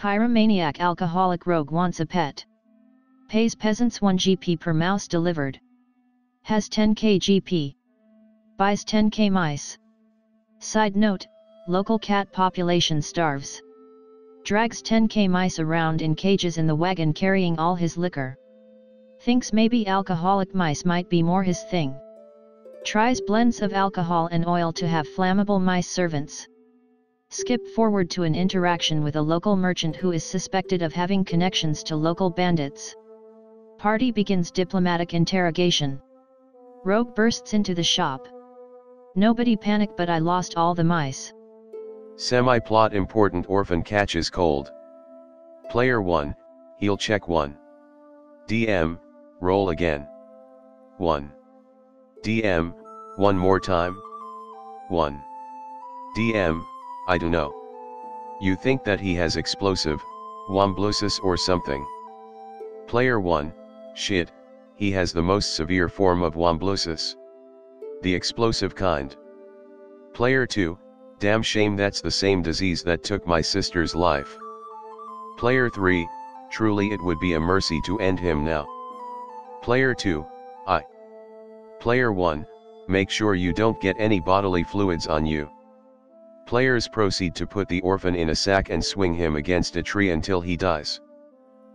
Pyromaniac alcoholic rogue wants a pet. Pays peasants 1 GP per mouse delivered. Has 10k GP. Buys 10k mice. Side note, local cat population starves. Drags 10k mice around in cages in the wagon carrying all his liquor. Thinks maybe alcoholic mice might be more his thing. Tries blends of alcohol and oil to have flammable mice servants. Skip forward to an interaction with a local merchant who is suspected of having connections to local bandits. Party begins diplomatic interrogation. Rogue bursts into the shop. Nobody panic, but I lost all the mice. Semi-plot important orphan catches cold. Player 1, heal check 1. DM, roll again. 1. DM, one more time. 1. DM, I don't know. You think that he has explosive, womblosis or something. Player 1, shit, he has the most severe form of womblosis. The explosive kind. Player 2, damn shame, that's the same disease that took my sister's life. Player 3, truly it would be a mercy to end him now. Player 2, Player 1, make sure you don't get any bodily fluids on you. Players proceed to put the orphan in a sack and swing him against a tree until he dies.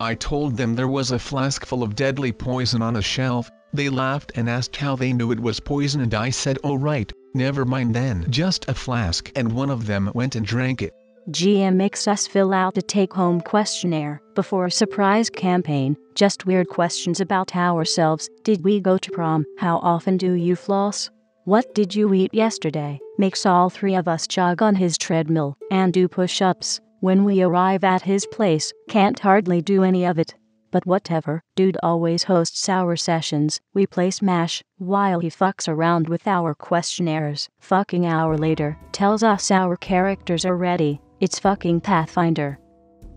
I told them there was a flask full of deadly poison on a shelf. They laughed and asked how they knew it was poison, and I said, oh right, never mind then, just a flask, and one of them went and drank it. GM makes us fill out a take-home questionnaire before a surprise campaign, just weird questions about ourselves. Did we go to prom? How often do you floss? What did you eat yesterday? Makes all three of us jog on his treadmill and do push-ups. When we arrive at his place, can't hardly do any of it. But whatever, dude always hosts our sessions. We play Smash, while he fucks around with our questionnaires. Fucking hour later, tells us our characters are ready. It's fucking Pathfinder.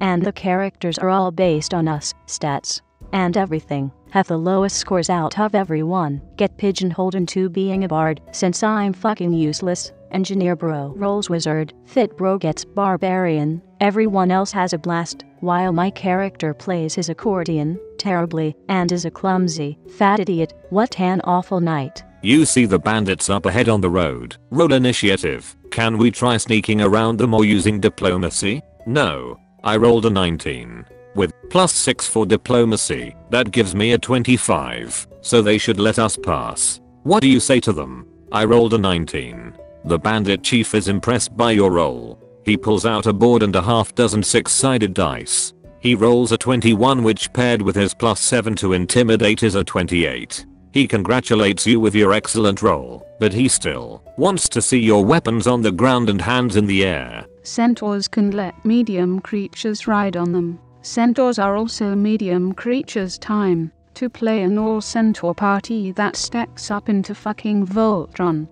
And the characters are all based on us, stats, and everything. Have the lowest scores out of everyone. Get pigeonholed into being a bard, since I'm fucking useless. Engineer bro rolls wizard, fit bro gets barbarian. Everyone else has a blast, while my character plays his accordion terribly and is a clumsy, fat idiot. What an awful night. You see the bandits up ahead on the road. Roll initiative. Can we try sneaking around them or using diplomacy? No. I rolled a 19. With +6 for diplomacy, that gives me a 25, so they should let us pass. What do you say to them? I rolled a 19. The bandit chief is impressed by your roll. He pulls out a board and a half dozen 6-sided dice. He rolls a 21, which paired with his +7 to intimidate is a 28. He congratulates you with your excellent roll, but he still wants to see your weapons on the ground and hands in the air. Centaurs can let medium creatures ride on them. Centaurs are also medium creatures. Time to play an all-centaur party that stacks up into fucking Voltron.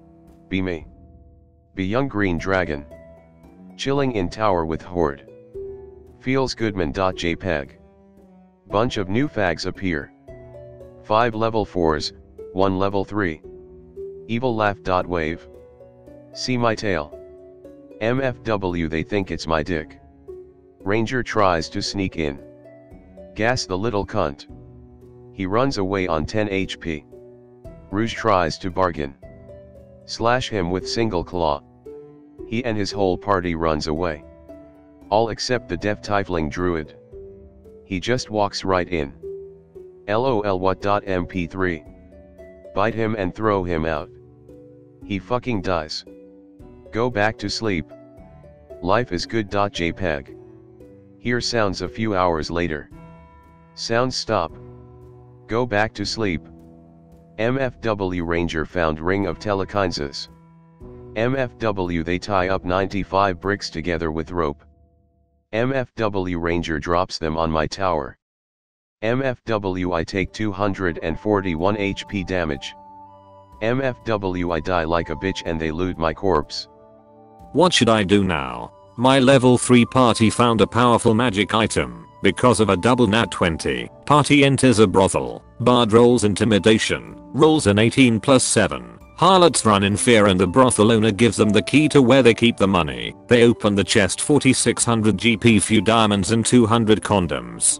Be me. Be young green dragon. Chilling in tower with horde. Feels goodman.jpg. Bunch of new fags appear. 5 level 4s, 1 level 3. Evil laugh.wave. See my tail. MFW, they think it's my dick. Ranger tries to sneak in. Gas the little cunt. He runs away on 10 HP. Rouge tries to bargain. Slash him with single claw. He and his whole party runs away. All except the deaf tiefling druid. He just walks right in. LOL what.mp3. Bite him and throw him out. He fucking dies. Go back to sleep. Life is good.jpg. Hear sounds a few hours later. Sounds stop. Go back to sleep. MFW Ranger found ring of telekinesis. MFW they tie up 95 bricks together with rope. MFW Ranger drops them on my tower. MFW I take 241 HP damage. MFW I die like a bitch and they loot my corpse. What should I do now? My level 3 party found a powerful magic item. Because of a double nat 20, party enters a brothel. Bard rolls intimidation, rolls an 18 +7. Harlots run in fear and the brothel owner gives them the key to where they keep the money. They open the chest, 4600 GP, few diamonds and 200 condoms.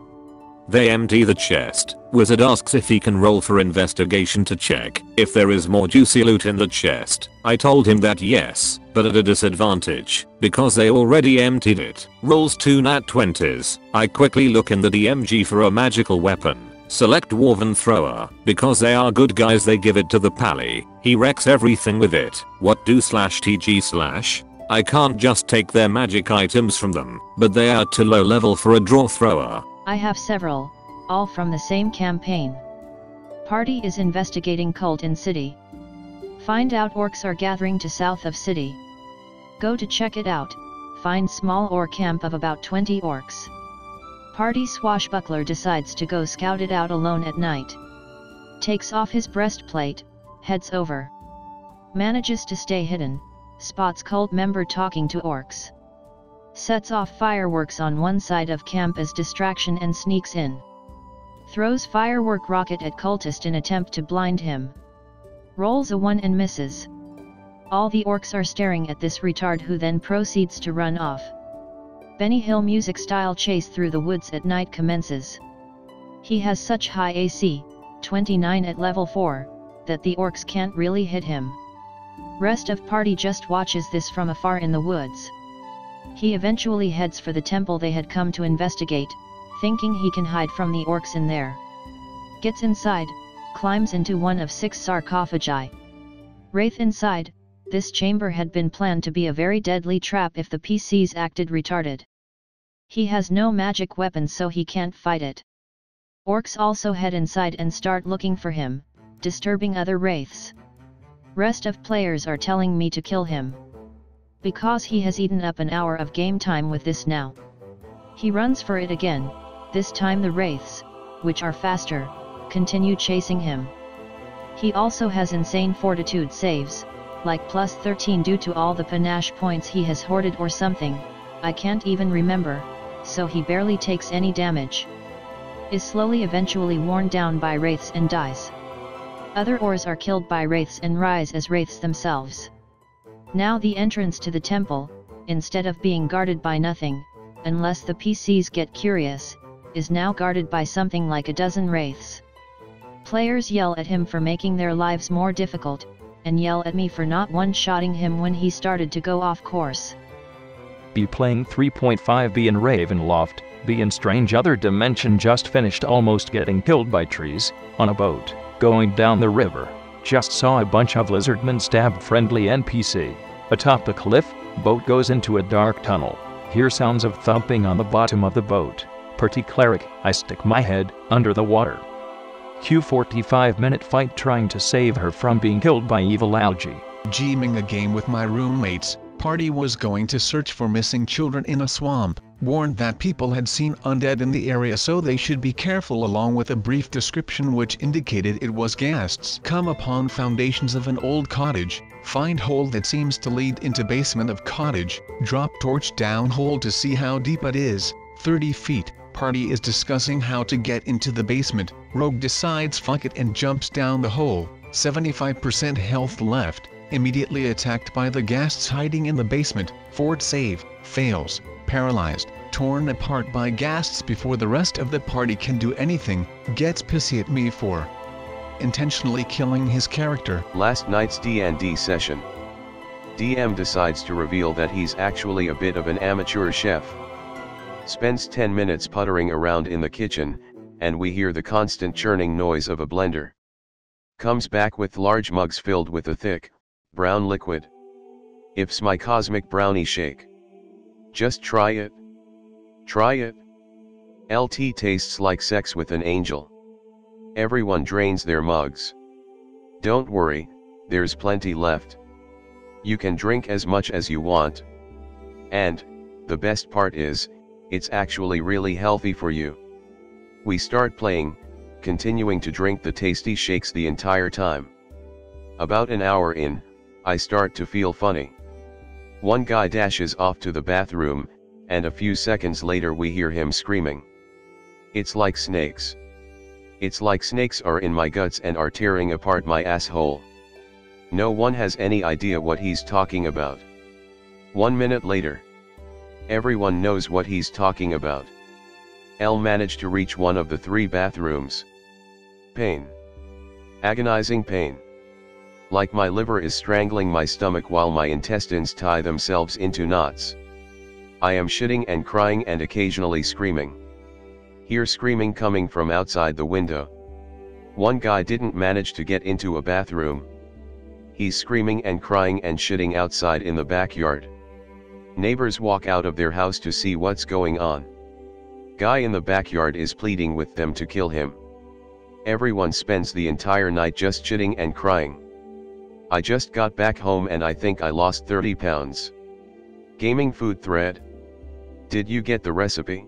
They empty the chest. Wizard asks if he can roll for investigation to check if there is more juicy loot in the chest. I told him that yes, but at a disadvantage, because they already emptied it. Rolls 2 nat 20s. I quickly look in the DMG for a magical weapon. Select Dwarven Thrower. Because they are good guys, they give it to the pally. He wrecks everything with it. What do /TG/? I can't just take their magic items from them, but they are too low level for a draw thrower. I have several, all from the same campaign. Party is investigating cult in city. Find out orcs are gathering to south of city. Go to check it out. Find small orc camp of about 20 orcs. Party swashbuckler decides to go scout it out alone at night. Takes off his breastplate, heads over. Manages to stay hidden, spots cult member talking to orcs. Sets off fireworks on one side of camp as distraction and sneaks in. Throws firework rocket at cultist in attempt to blind him. Rolls a 1 and misses. All the orcs are staring at this retard, who then proceeds to run off. Benny Hill music style chase through the woods at night commences. He has such high AC, 29 at level 4, that the orcs can't really hit him. Rest of party just watches this from afar in the woods. He eventually heads for the temple they had come to investigate, thinking he can hide from the orcs in there. Gets inside, climbs into one of 6 sarcophagi. Wraith inside. This chamber had been planned to be a very deadly trap if the PCs acted retarded. He has no magic weapons, so he can't fight it. Orcs also head inside and start looking for him, disturbing other wraiths. Rest of players are telling me to kill him, because he has eaten up an hour of game time with this now. He runs for it again. This time the wraiths, which are faster, continue chasing him. He also has insane fortitude saves, like +13 due to all the panache points he has hoarded or something, I can't even remember, so he barely takes any damage. Is slowly eventually worn down by wraiths and dies. Other ors are killed by wraiths and rise as wraiths themselves. Now the entrance to the temple, instead of being guarded by nothing, unless the PCs get curious, is now guarded by something like a dozen wraiths. Players yell at him for making their lives more difficult, and yell at me for not one-shotting him when he started to go off course. Be playing 3.5B in Ravenloft, B in Strange Other Dimension, just finished almost getting killed by trees, on a boat, going down the river. Just saw a bunch of lizardmen stab friendly NPC. Atop the cliff, boat goes into a dark tunnel. Hear sounds of thumping on the bottom of the boat. Pretty cleric, I stick my head under the water. Q 45-minute fight trying to save her from being killed by evil algae. GMing a game with my roommates. Party was going to search for missing children in a swamp, warned that people had seen undead in the area, so they should be careful, along with a brief description which indicated it was ghasts. Come upon foundations of an old cottage, find hole that seems to lead into basement of cottage, drop torch down hole to see how deep it is, 30 feet. Party is discussing how to get into the basement. Rogue decides fuck it and jumps down the hole. 75% health left. Immediately attacked by the ghasts hiding in the basement. Fort save. Fails. Paralyzed. Torn apart by ghasts before the rest of the party can do anything. Gets pissy at me for intentionally killing his character. Last night's D&D session. DM decides to reveal that he's actually a bit of an amateur chef. Spends 10 minutes puttering around in the kitchen, and we hear the constant churning noise of a blender. Comes back with large mugs filled with a thick, brown liquid. If's my cosmic brownie shake. Just try it. Try it. LT tastes like sex with an angel. Everyone drains their mugs. Don't worry, there's plenty left. You can drink as much as you want. And, the best part is, it's actually really healthy for you. We start playing, continuing to drink the tasty shakes the entire time. About an hour in, I start to feel funny. One guy dashes off to the bathroom, and a few seconds later we hear him screaming. It's like snakes. It's like snakes are in my guts and are tearing apart my asshole. No one has any idea what he's talking about. 1 minute later. Everyone knows what he's talking about. L managed to reach one of the 3 bathrooms. Pain. Agonizing pain. Like my liver is strangling my stomach while my intestines tie themselves into knots. I am shitting and crying and occasionally screaming. Hear screaming coming from outside the window. One guy didn't manage to get into a bathroom. He's screaming and crying and shitting outside in the backyard. Neighbors walk out of their house to see what's going on. Guy in the backyard is pleading with them to kill him. Everyone spends the entire night just shitting and crying. I just got back home and I think I lost 30 pounds. Gaming food thread. Did you get the recipe?